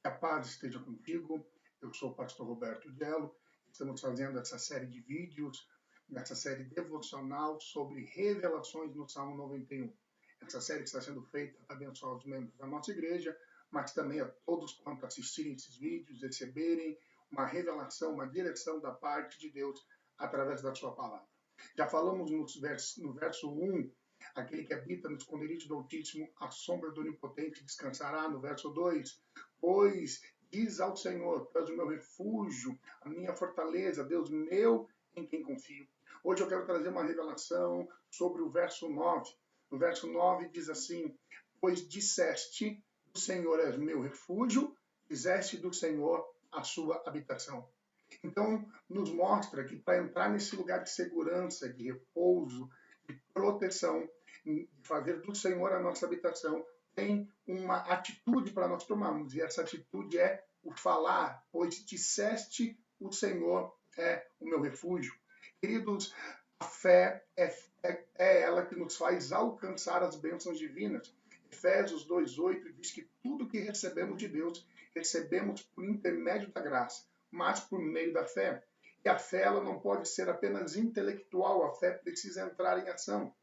Que a paz esteja contigo. Eu sou o pastor Roberto Diello. Estamos fazendo essa série de vídeos, essa série devocional sobre revelações no Salmo 91. Essa série está sendo feita para abençoar os membros da nossa igreja, mas também a todos quanto assistirem esses vídeos, receberem uma revelação, uma direção da parte de Deus através da sua palavra. Já falamos no verso 1, aquele que habita no esconderijo do Altíssimo, a sombra do Onipotente descansará. No verso 2, pois diz ao Senhor, tu és o meu refúgio, a minha fortaleza, Deus meu, em quem confio. Hoje eu quero trazer uma revelação sobre o verso 9. No verso 9 diz assim, pois disseste, o Senhor és meu refúgio, fizeste do Senhor a sua habitação. Então, nos mostra que para entrar nesse lugar de segurança, de repouso, de proteção, de fazer do Senhor a nossa habitação, tem uma atitude para nós tomarmos, e essa atitude é o falar, pois disseste, o Senhor é o meu refúgio. Queridos, a fé é ela que nos faz alcançar as bênçãos divinas. Efésios 2:8 diz que tudo que recebemos de Deus, recebemos por intermédio da graça, mas por meio da fé. E a fé ela não pode ser apenas intelectual, a fé precisa entrar em ação.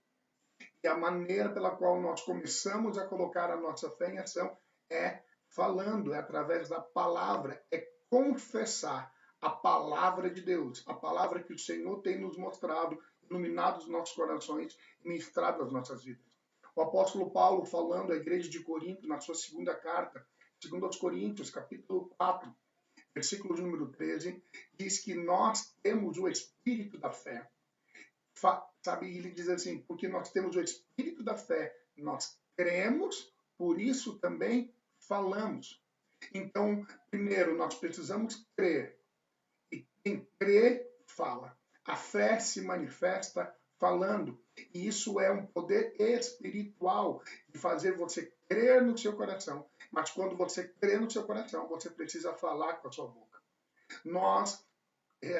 E a maneira pela qual nós começamos a colocar a nossa fé em ação é falando, é através da palavra, é confessar a palavra de Deus, a palavra que o Senhor tem nos mostrado, iluminado os nossos corações e ministrado as nossas vidas. O apóstolo Paulo, falando à igreja de Corinto, na sua segunda carta, 2 Coríntios, capítulo 4, versículo de número 13, diz que nós temos o espírito da fé. Sabe, ele diz assim, porque nós temos o espírito da fé, nós cremos, por isso também falamos. Então, primeiro, nós precisamos crer. E quem crê, fala. A fé se manifesta falando. E isso é um poder espiritual de fazer você crer no seu coração. Mas quando você crê no seu coração, você precisa falar com a sua boca. Nós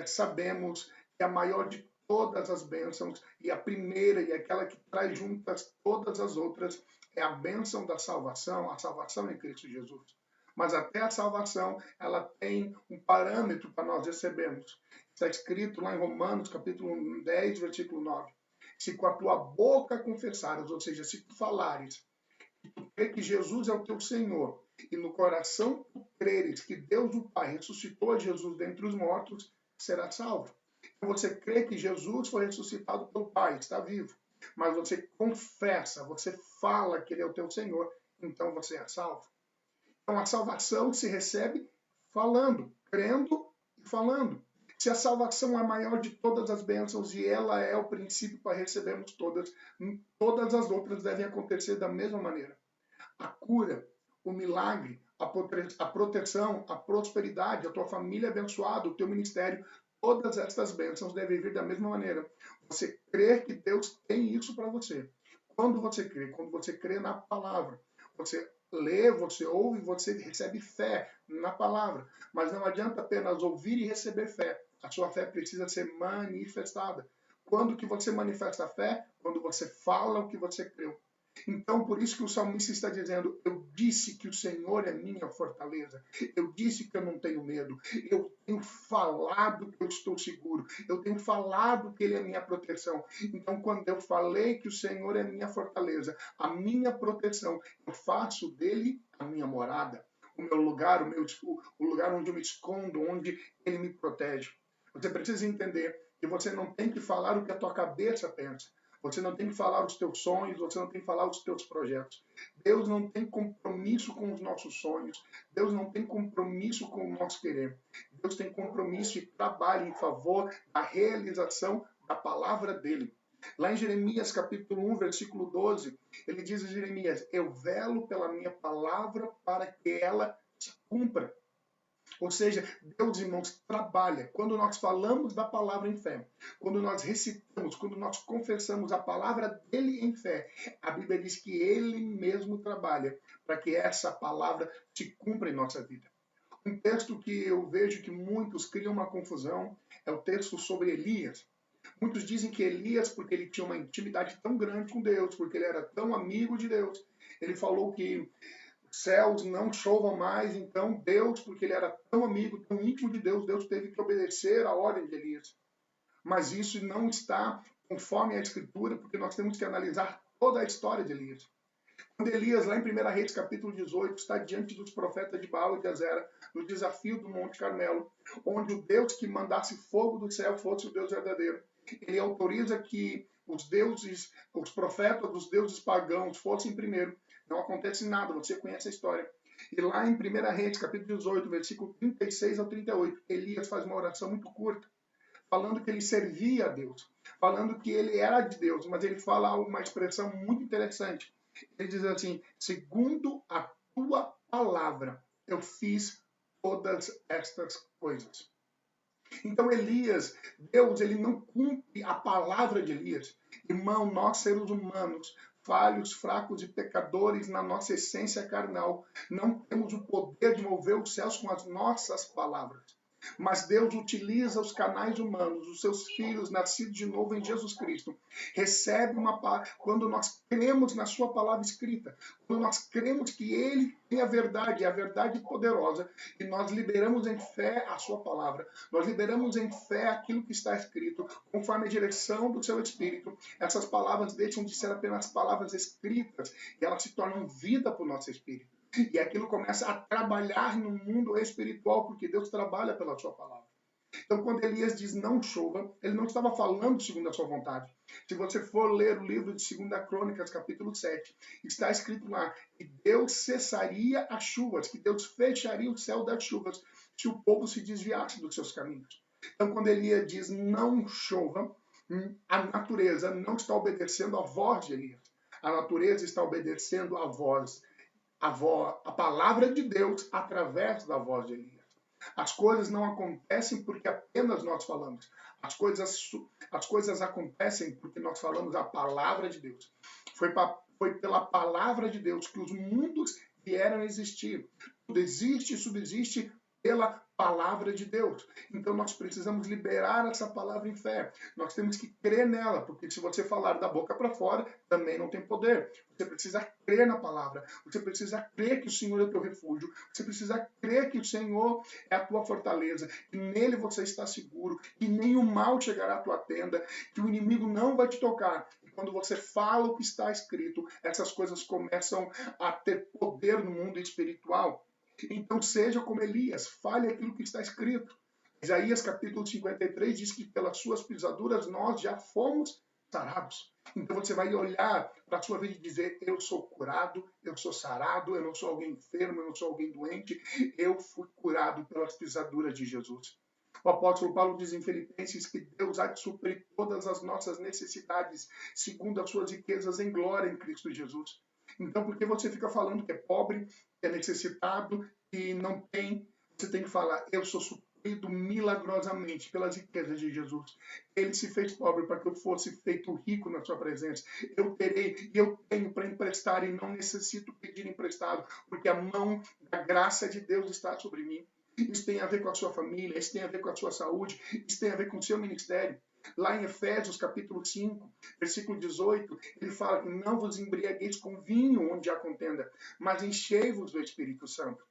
sabemos que a maior de todas as bênçãos, e a primeira, e aquela que traz juntas todas as outras, é a bênção da salvação, a salvação em Cristo Jesus. Mas até a salvação, ela tem um parâmetro para nós recebermos. Está escrito lá em Romanos, capítulo 10, versículo 9. Se com a tua boca confessares, ou seja, se tu falares, que tu crê que Jesus é o teu Senhor, e no coração tu creres que Deus o Pai ressuscitou a Jesus dentre os mortos, será salvo. Então você crê que Jesus foi ressuscitado pelo Pai, está vivo. Mas você confessa, você fala que Ele é o teu Senhor, então você é salvo. Então a salvação se recebe falando, crendo e falando. Se a salvação é a maior de todas as bênçãos e ela é o princípio para recebermos todas, todas as outras devem acontecer da mesma maneira. A cura, o milagre, a proteção, a prosperidade, a tua família abençoada, o teu ministério, todas estas bênçãos devem vir da mesma maneira. Você crê que Deus tem isso para você. Quando você crê na palavra, você lê, você ouve, você recebe fé na palavra. Mas não adianta apenas ouvir e receber fé. A sua fé precisa ser manifestada. Quando que você manifesta a fé? Quando você fala o que você creu. Então, por isso que o salmista está dizendo, eu disse que o Senhor é minha fortaleza, eu disse que eu não tenho medo, eu tenho falado que eu estou seguro, eu tenho falado que Ele é minha proteção. Então, quando eu falei que o Senhor é minha fortaleza, a minha proteção, eu faço dele a minha morada, o meu lugar, o lugar onde eu me escondo, onde Ele me protege. Você precisa entender que você não tem que falar o que a tua cabeça pensa. Você não tem que falar os teus sonhos, você não tem que falar os teus projetos. Deus não tem compromisso com os nossos sonhos. Deus não tem compromisso com o nosso querer. Deus tem compromisso e trabalha em favor da realização da palavra dele. Lá em Jeremias capítulo 1, versículo 12, ele diz a Jeremias, eu velo pela minha palavra para que ela se cumpra. Ou seja, Deus, irmãos, trabalha. Quando nós falamos da palavra em fé, quando nós recitamos, quando nós confessamos a palavra dele em fé, a Bíblia diz que ele mesmo trabalha para que essa palavra se cumpra em nossa vida. Um texto que eu vejo que muitos criam uma confusão é o texto sobre Elias. Muitos dizem que Elias, porque ele tinha uma intimidade tão grande com Deus, porque ele era tão amigo de Deus, ele falou que céus não chovam mais, então Deus, porque ele era tão amigo, tão íntimo de Deus, Deus teve que obedecer a ordem de Elias. Mas isso não está conforme a Escritura, porque nós temos que analisar toda a história de Elias. Quando Elias, lá em 1 Reis, capítulo 18, está diante dos profetas de Baal e de Azera, no desafio do Monte Carmelo, onde o Deus que mandasse fogo do céu fosse o Deus verdadeiro. Ele autoriza que os deuses, os profetas dos deuses pagãos fossem primeiro. Não acontece nada, você conhece a história. E lá em 1 Reis, capítulo 18, versículo 36 ao 38, Elias faz uma oração muito curta, falando que ele servia a Deus, falando que ele era de Deus, mas ele fala uma expressão muito interessante. Ele diz assim: segundo a tua palavra, eu fiz todas estas coisas. Então Elias, Deus, ele não cumpre a palavra de Elias. Irmão, nós seres humanos, falhos, fracos e pecadores na nossa essência carnal, não temos o poder de mover os céus com as nossas palavras. Mas Deus utiliza os canais humanos, os seus filhos nascidos de novo em Jesus Cristo. Recebe uma palavra, quando nós cremos na sua palavra escrita, quando nós cremos que ele tem a verdade poderosa, e nós liberamos em fé a sua palavra, nós liberamos em fé aquilo que está escrito, conforme a direção do seu Espírito. Essas palavras deixam de ser apenas palavras escritas, e elas se tornam vida para o nosso espírito. E aquilo começa a trabalhar no mundo espiritual, porque Deus trabalha pela sua palavra. Então, quando Elias diz não chova, ele não estava falando segundo a sua vontade. Se você for ler o livro de 2 Crônicas, capítulo 7, está escrito lá que Deus cessaria as chuvas, que Deus fecharia o céu das chuvas, se o povo se desviasse dos seus caminhos. Então, quando Elias diz não chova, a natureza não está obedecendo a voz de Elias. A natureza está obedecendo a voz, a palavra de Deus através da voz de Elias. As coisas não acontecem porque apenas nós falamos. As coisas acontecem porque nós falamos a palavra de Deus. Foi pela palavra de Deus que os mundos vieram a existir. Tudo existe e subsiste pela palavra de Deus. Então nós precisamos liberar essa palavra em fé. Nós temos que crer nela, porque se você falar da boca para fora, também não tem poder. Você precisa crer na palavra. Você precisa crer que o Senhor é o teu refúgio. Você precisa crer que o Senhor é a tua fortaleza, que nele você está seguro, que nenhum mal chegará à tua tenda, que o inimigo não vai te tocar. E quando você fala o que está escrito, essas coisas começam a ter poder no mundo espiritual. Então seja como Elias, fale aquilo que está escrito. Isaías capítulo 53 diz que pelas suas pisaduras nós já fomos sarados. Então você vai olhar para a sua vida e dizer: eu sou curado, eu sou sarado, eu não sou alguém enfermo, eu não sou alguém doente, eu fui curado pelas pisaduras de Jesus. O apóstolo Paulo diz em Filipenses que Deus há de suprir todas as nossas necessidades segundo as suas riquezas em glória em Cristo Jesus. Então, por que você fica falando que é pobre, que é necessitado, que não tem? Você tem que falar: eu sou suprido milagrosamente pelas riquezas de Jesus. Ele se fez pobre para que eu fosse feito rico na sua presença. Eu terei e eu tenho para emprestar e não necessito pedir emprestado, porque a mão da graça de Deus está sobre mim. Isso tem a ver com a sua família, isso tem a ver com a sua saúde, isso tem a ver com o seu ministério. Lá em Efésios, capítulo 5, versículo 18, ele fala que não vos embriagueis com vinho onde há contenda, mas enchei-vos do Espírito Santo.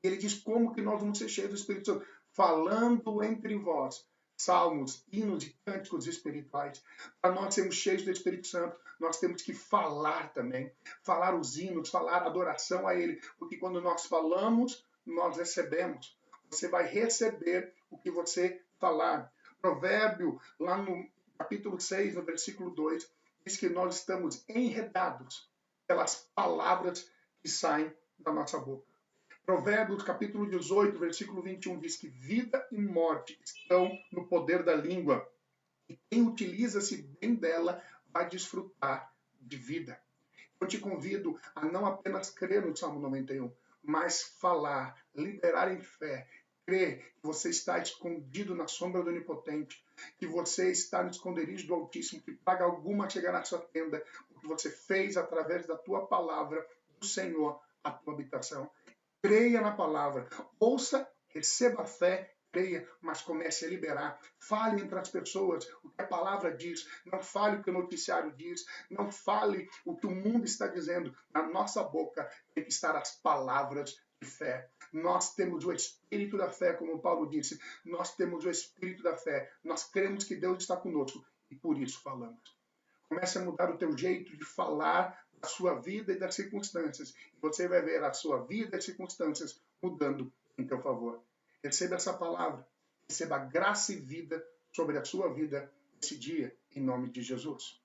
Ele diz como que nós vamos ser cheios do Espírito Santo? Falando entre vós salmos, hinos e cânticos espirituais. Para nós sermos cheios do Espírito Santo, nós temos que falar também. Falar os hinos, falar a adoração a Ele. Porque quando nós falamos, nós recebemos. Você vai receber o que você falar. Provérbio, lá no capítulo 6, no versículo 2, diz que nós estamos enredados pelas palavras que saem da nossa boca. Provérbios, capítulo 18, versículo 21, diz que vida e morte estão no poder da língua. E quem utiliza-se bem dela vai desfrutar de vida. Eu te convido a não apenas crer no Salmo 91, mas falar, liberar em fé, crer que você está escondido na sombra do Onipotente, que você está no esconderijo do Altíssimo, que praga alguma chegar na sua tenda, o que você fez através da tua palavra, do Senhor, a tua habitação. Creia na palavra, ouça, receba a fé creia, mas comece a liberar. Fale entre as pessoas o que a palavra diz. Não fale o que o noticiário diz. Não fale o que o mundo está dizendo. Na nossa boca tem que estar as palavras de fé. Nós temos o espírito da fé, como Paulo disse. Nós temos o espírito da fé. Nós cremos que Deus está conosco e por isso falamos. Comece a mudar o teu jeito de falar da sua vida e das circunstâncias. E você vai ver a sua vida e as circunstâncias mudando em teu favor. Receba essa palavra. Receba graça e vida sobre a sua vida esse dia, em nome de Jesus.